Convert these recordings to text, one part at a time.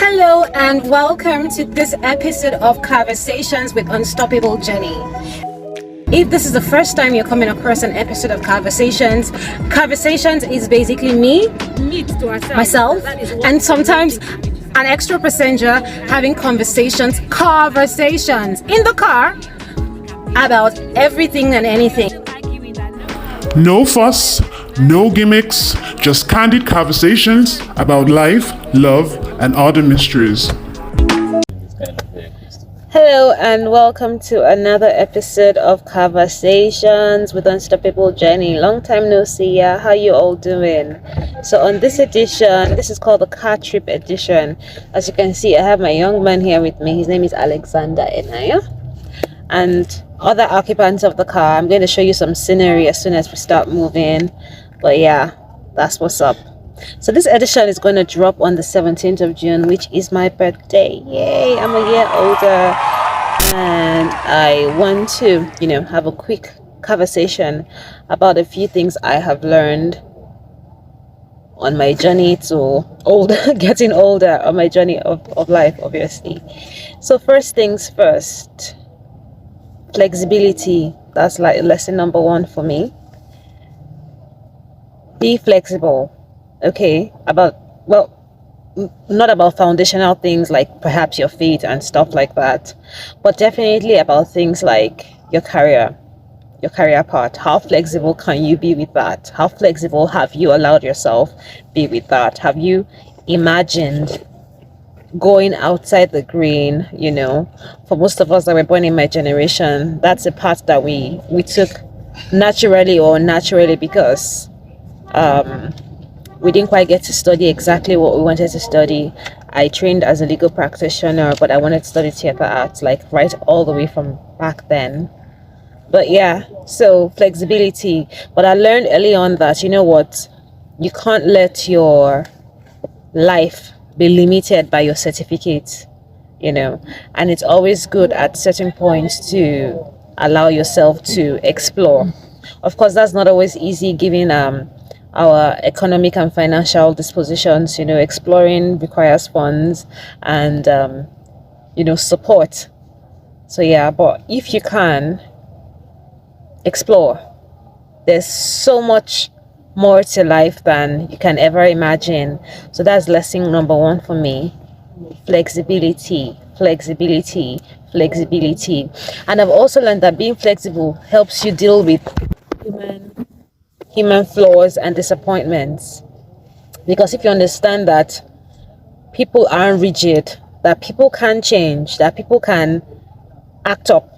Hello and welcome to this episode of Conversations with Unstoppable Jennie. If this is the first time you're coming across an episode of Conversations is basically me, myself, and sometimes an extra passenger having conversations in the car about everything and anything. No fuss, no gimmicks, just candid conversations about life, love, and other mysteries. Hello and welcome to another episode of Conversations with Unstoppable Jennie. Long time no see ya. How you all doing? So on this edition, this is called the car trip edition. As you can see, I have my young man here with me. His name is Alexander Enaya. And other occupants of the car. I'm going to show you some scenery as soon as we start moving. But yeah, that's what's up. So this edition is going to drop on the 17th of June, which is my birthday. Yay, I'm a year older. And I want to, have a quick conversation about a few things I have learned on my journey to getting older, on my journey of life, obviously. So first things first. Flexibility. That's like lesson number one for me. Be flexible. Okay, not about foundational things like perhaps your faith and stuff like that, but definitely about things like your career path. How flexible can you be with that? How flexible have you allowed yourself be with that? Have you imagined going outside the green? For most of us that were born in my generation, that's a path that we took naturally because we didn't quite get to study exactly what we wanted to study. I trained as a legal practitioner, but I wanted to study theater arts, like right all the way from back then. But yeah, so flexibility. But I learned early on that, you can't let your life be limited by your certificate, and it's always good at certain points to allow yourself to explore. Of course, that's not always easy given our economic and financial dispositions. Exploring requires funds and support. So yeah, but if you can explore, there's so much more to life than you can ever imagine. So that's lesson number one for me. Flexibility. And I've also learned that being flexible helps you deal with human flaws and disappointments, because if you understand that people aren't rigid, that people can change, that people can act up,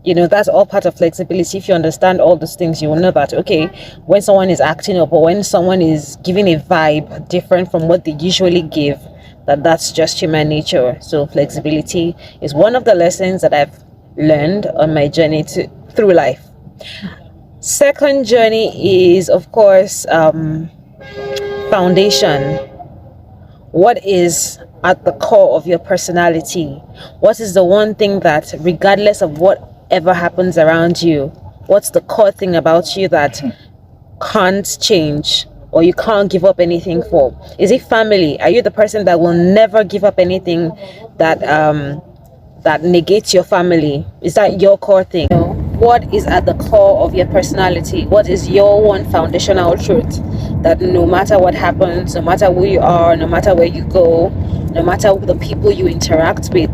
that's all part of flexibility. If you understand all those things, you will know that okay, when someone is acting up or when someone is giving a vibe different from what they usually give, that's just human nature. So flexibility is one of the lessons that I've learned on my journey through life. Second journey is, of course, foundation. What is at the core of your personality? What is the one thing that, regardless of whatever happens around you, what's the core thing about you that can't change or you can't give up anything for? Is it family? Are you the person that will never give up anything that negates your family? Is that your core thing? What is at the core of your personality? What is your one foundational truth that no matter what happens, no matter who you are, no matter where you go, no matter the people you interact with,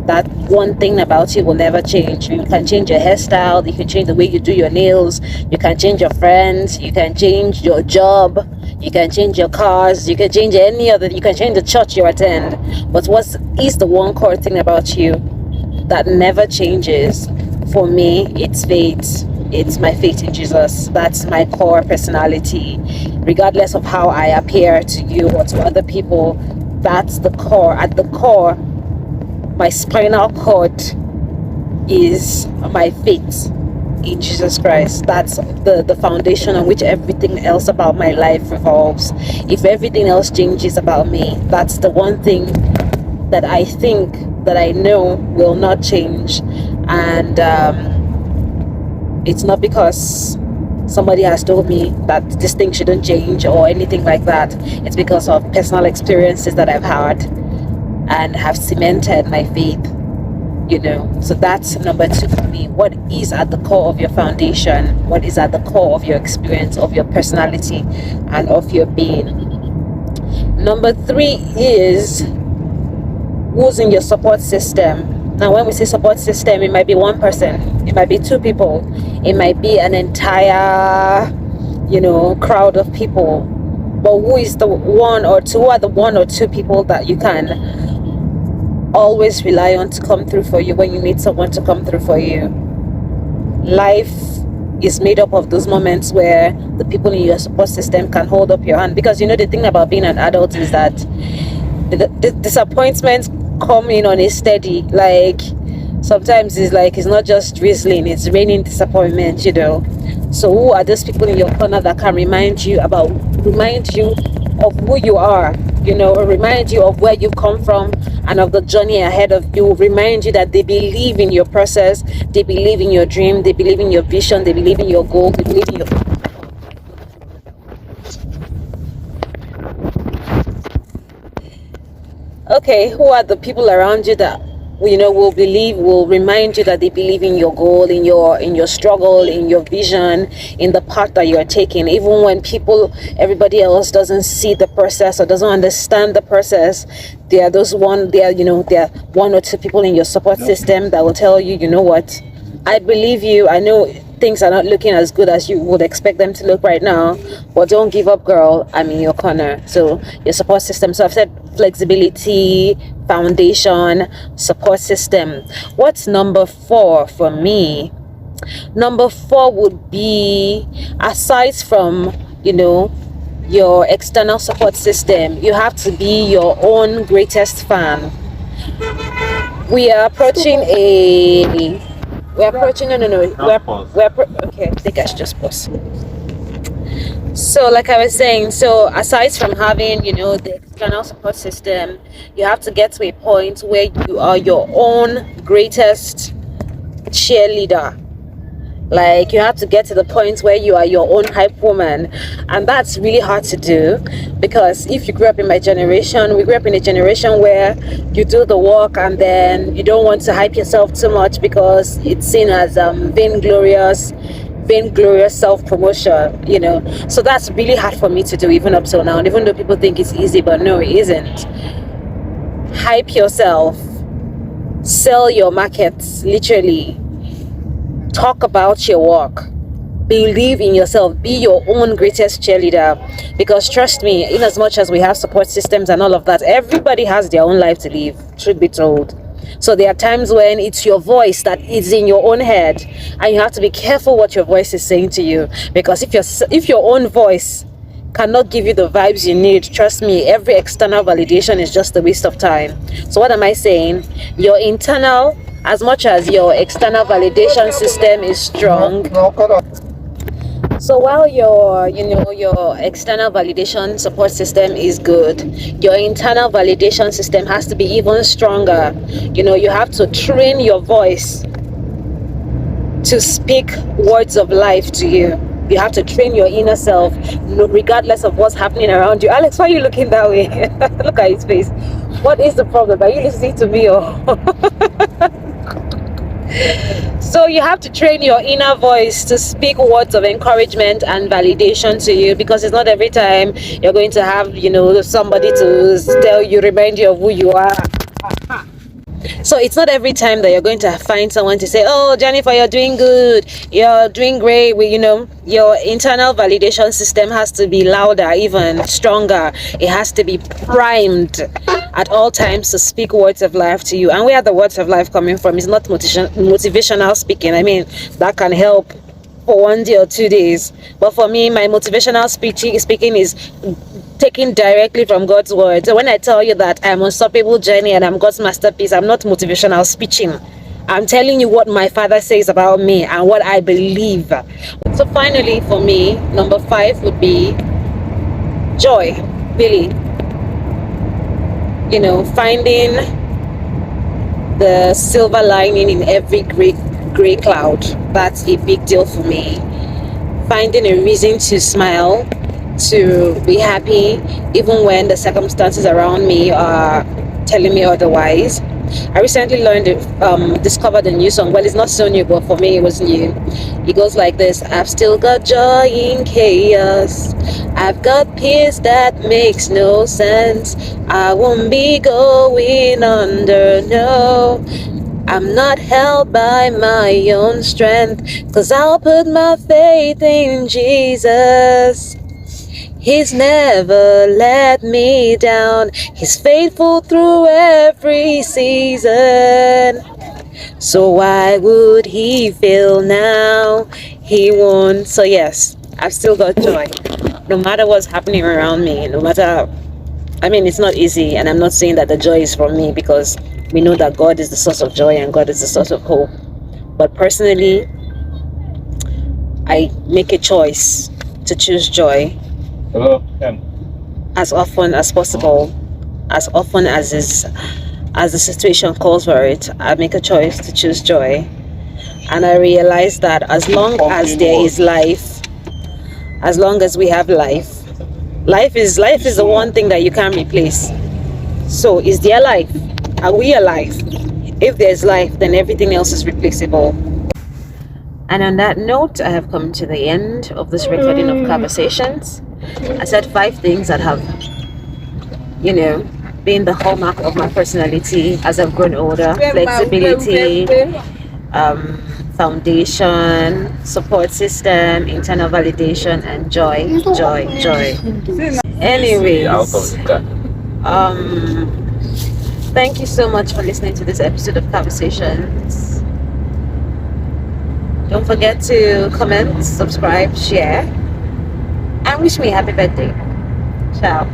that one thing about you will never change? You can change your hairstyle, you can change the way you do your nails, you can change your friends, you can change your job, you can change your cars, you can change you can change the church you attend. But what is the one core thing about you that never changes? For me, it's faith. It's my faith in Jesus. That's my core personality. Regardless of how I appear to you or to other people, that's the core. At the core, my spinal cord is my faith in Jesus Christ. That's the foundation on which everything else about my life revolves. If everything else changes about me, that's the one thing that I think, that I know will not change. And it's not because somebody has told me that this thing shouldn't change or anything like that. It's because of personal experiences that I've had and have cemented my faith. So that's number 2 for me. What is at the core of your foundation? What is at the core of your experience, of your personality, and of your being? Number 3 is who's in your support system. Now, when we say support system, it might be one person, it might be 2 people, it might be an entire, crowd of people. But who is the one or two? Who are the 1 or 2 people that you can always rely on to come through for you when you need someone to come through for you? Life is made up of those moments where the people in your support system can hold up your hand, because the thing about being an adult is that the disappointments come in on a steady. Like, sometimes it's not just drizzling, it's raining disappointment. So who are those people in your corner that can remind you of who you are, remind you of where you've come from and of the journey ahead of you, remind you that they believe in your process, they believe in your dream, they believe in your vision, they believe in your goal, they believe in your... Okay, who are the people around you that will remind you that they believe in your goal, in your struggle, in your vision, in the path that you are taking, even when everybody else doesn't see the process or doesn't understand the process. There are 1 or 2 people in your support system that will tell you, what, I believe you. I know things are not looking as good as you would expect them to look right now, but don't give up, girl. I'm in your corner. So your support system. So I've said flexibility, foundation, support system. What's number 4 for me? Number 4 would be, aside from your external support system, you have to be your own greatest fan. We are approaching okay, I think I should just pause. So like I was saying, so aside from having the external support system, you have to get to a point where you are your own greatest cheerleader. Like, you have to get to the point where you are your own hype woman, and that's really hard to do, because if you grew up in my generation, we grew up in a generation where you do the work and then you don't want to hype yourself too much because it's seen as vainglorious self-promotion. So that's really hard for me to do even up till now, and even though people think it's easy, but no, it isn't. Hype yourself, sell your markets, literally. Talk about your work, believe in yourself, be your own greatest cheerleader, because trust me, in as much as we have support systems and all of that, everybody has their own life to live, truth be told. So there are times when it's your voice that is in your own head, and you have to be careful what your voice is saying to you, because if your own voice cannot give you the vibes you need, trust me, every external validation is just a waste of time. So what am I saying? Your internal, as much as your external validation system is strong, so while your external validation support system is good, your internal validation system has to be even stronger. You have to train your voice to speak words of life to you. You have to train your inner self, regardless of what's happening around you. Alex, why are you looking that way? Look at his face. What is the problem? Are you listening to me or? So you have to train your inner voice to speak words of encouragement and validation to you, because it's not every time you're going to have somebody to remind you of who you are. So it's not every time that you're going to find someone to say, oh, Jennifer, you're doing good, you're doing great. Your internal validation system has to be louder, even stronger. It has to be primed at all times to speak words of life to you. And where are the words of life coming from? It's not motivational speaking. I mean, that can help for 1 day or 2 days. But for me, my motivational speaking is taken directly from God's word. So when I tell you that I'm unstoppable Jennie and I'm God's masterpiece, I'm not motivational speaking. I'm telling you what my Father says about me and what I believe. So finally, for me, number 5 would be joy. Really, finding the silver lining in every gray cloud. That's a big deal for me. Finding a reason to smile, to be happy even when the circumstances around me are telling me otherwise. I recently discovered a new song. Well, it's not so new, but for me it was new. It goes like this: I've still got joy in chaos. I've got peace that makes no sense. I won't be going under, no. I'm not held by my own strength, 'cause I'll put my faith in Jesus. He's never let me down. He's faithful through every season. So why would he fail now? He won't. So yes, I've still got joy. No matter what's happening around me, no matter, I mean, it's not easy, and I'm not saying that the joy is from me, because we know that God is the source of joy and God is the source of hope. But personally, I make a choice to choose joy as often as possible, as often as the situation calls for it. I make a choice to choose joy, and I realize that as long as there is life, as long as we have life, life is the one thing that you can't replace. So is there life? Are we alive? If there's life, then everything else is replaceable. And on that note, I have come to the end of this recording of conversations. I said 5 things that have, been the hallmark of my personality as I've grown older: flexibility, foundation, support system, internal validation, and joy. Anyways, thank you so much for listening to this episode of Conversations. Don't forget to comment, subscribe, share, and wish me a happy birthday. Ciao.